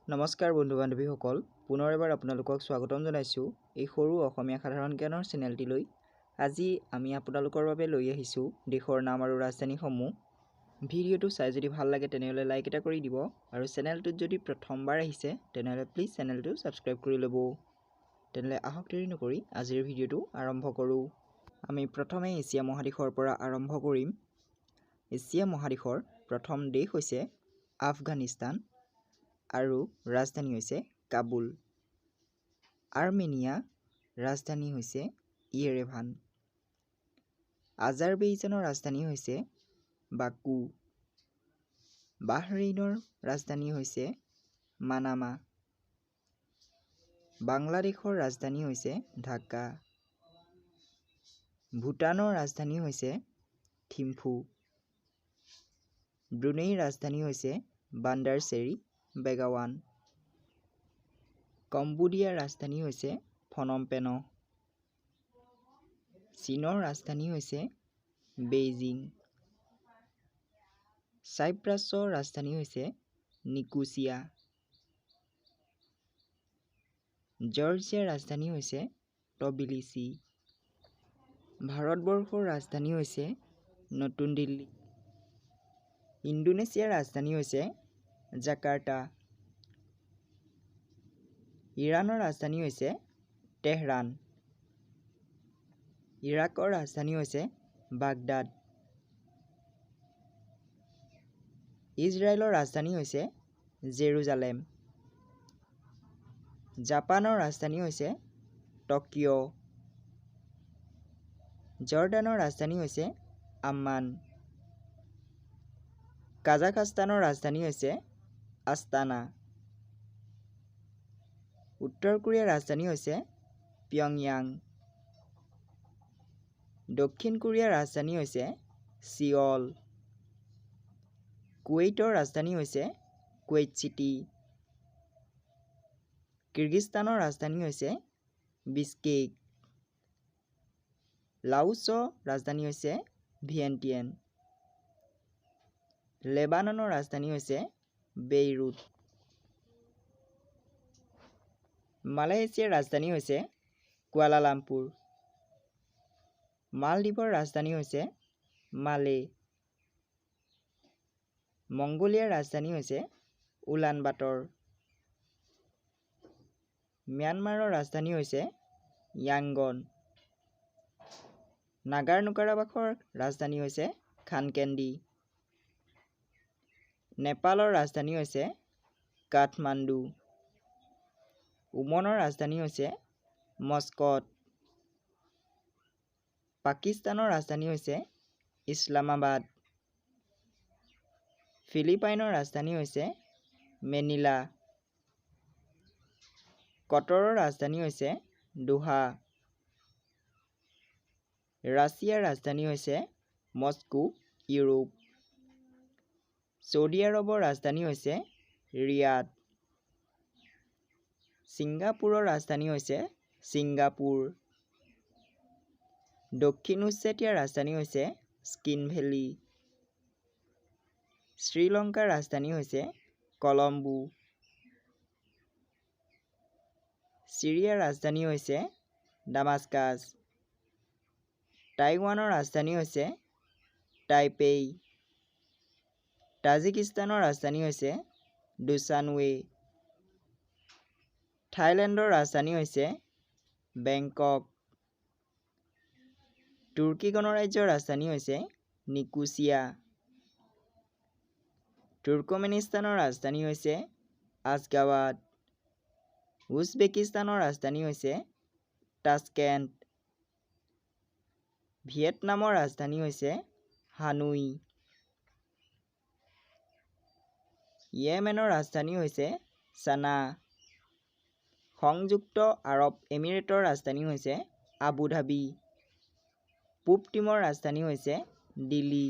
নমস্কাৰ বন্ধু বান্ধৱীসকল পুনৰ এবাৰ আপোনালোকক স্বাগতম জনাইছো এই সৰু অসমীয়া সাধাৰণ জ্ঞানৰ চেনেলটিলৈ আজি আমি আপোনালোকৰ বাবে লৈ আহিছো দেশৰ নাম আৰু ৰাজধানীসমূহ ভিডিঅটো চাই যদি ভাল লাগে তেনেহলে লাইক এটা কৰি দিব আৰু চেনেলটোত যদি প্ৰথমবাৰ আহিছে তেনেহলে প্লিজ চেনেলটো সাবস্ক্ৰাইব কৰি ল'ব তেনেহলে আহক দেৰি নকৰি আজিৰ ভিডিঅটো আৰম্ভ কৰো আমি প্ৰথমে এছিয়া মহাদেশৰ পৰা আৰম্ভ কৰিম এছিয়া মহাদেশৰ প্ৰথম দেশ হৈছে আফগানিস্তান আৰু ৰাজধানী হৈছে কাবুল আৰ্মেনিয়া ৰাজধানী হৈছে ইয়েৰেভান আজাৰবেইজানৰ ৰাজধানী হৈছে বাকু বাহৰেইনৰ ৰাজধানী হৈছে মানামা বাংলাদেশৰ ৰাজধানী হৈছে ঢাকা ভুটানৰ ৰাজধানী হৈছে থিম্ফু ব্ৰুনেইৰ ৰাজধানী হৈছে বান্দাৰচেৰি বেগাৱান কম্বোডিয়াৰ ৰাজধানী হৈছে ফনমপেন চীনৰ ৰাজধানী হৈছে বেইজিং সাইপ্ৰাছৰ ৰাজধানী হৈছে নিকোছিয়া জৰ্জিয়াৰ ৰাজধানী হৈছে টবিলিসি ভাৰতবৰ্ষৰ ৰাজধানী হৈছে নতুন দিল্লী ইণ্ডোনেছিয়াৰ ৰাজধানী হৈছে জাকাৰ্টা ইৰানৰ ৰাজধানী হৈছে তেহৰান ইৰাকৰ ৰাজধানী হৈছে বাগদাদ ইজৰাইলৰ ৰাজধানী হৈছে জেৰুজালেম জাপানৰ ৰাজধানী হৈছে টকিঅ জৰ্ডানৰ ৰাজধানী হৈছে আম্মান কাজাখস্তানৰ ৰাজধানী হৈছে আস্তানা উত্তৰ কোৰিয়াৰ ৰাজধানী হৈছে পিয়ংয়াং দক্ষিণ কোৰিয়াৰ ৰাজধানী হৈছে সিঅল কুৱেইটৰ ৰাজধানী হৈছে কুৱেইট চিটি কিৰগিস্তানৰ ৰাজধানী হৈছে বিস্কেক লাওছৰ ৰাজধানী হৈছে ভিয়েণ্টিয়ান লেবাননৰ ৰাজধানী হৈছে বেইৰুট মালয়েছিয়াৰ ৰাজধানী হৈছে কুৱালালামপুৰ মালদ্বীপৰ ৰাজধানী হৈছে মালে মংগোলিয়াৰ ৰাজধানী হৈছে উলানবাটৰ ম্যানমাৰৰ ৰাজধানী হৈছে য়াংগন নাগাৰ-কাৰাবাখৰ ৰাজধানী হৈছে খানকেন্দি নেপালৰ ৰাজধানী হৈছে কাঠমাণ্ডু ওমনৰ ৰাজধানী হৈছে মস্কট পাকিস্তানৰ ৰাজধানী হৈছে ইছলামাবাদ ফিলিপাইনৰ ৰাজধানী হৈছে মেনিলা কটৰৰ ৰাজধানী হৈছে দোহা ৰাছিয়াৰ ৰাজধানী হৈছে মস্কো ইউৰোপ সৌদি আৰবৰ ৰাজধানী হৈছে ৰিয়াদ ছিংগাপুৰৰ ৰাজধানী হৈছে ছিংগাপুৰ দক্ষিণ ওছেটিয়াৰ ৰাজধানী হৈছে স্কিন ভেলি শ্ৰীলংকাৰ ৰাজধানী হৈছে কলম্বো সিৰিয়াৰ ৰাজধানী হৈছে ডামাস্কাছ টাইৱানৰ ৰাজধানী হৈছে টাইপেই তাজিকিস্তানৰ ৰাজধানী হৈছে দুছানৱে থাইলেণ্ডৰ ৰাজধানী হৈছে বেংকক তুৰ্কী গণৰাজ্যৰ ৰাজধানী হৈছে নিকোছিয়া তুৰ্কমেনিস্তানৰ ৰাজধানী হৈছে আজগাবাদ উজবেকিস্তানৰ ৰাজধানী হৈছে তাস্কেণ্ট ভিয়েটনামৰ ৰাজধানী হৈছে হানুই ইয়েমেনৰ ৰাজধানী হৈছে চানা সংযুক্ত আৰব এমিৰেটৰ ৰাজধানী হৈছে আবু ধাবি পূব টিমৰ ৰাজধানী হৈছে দিল্লী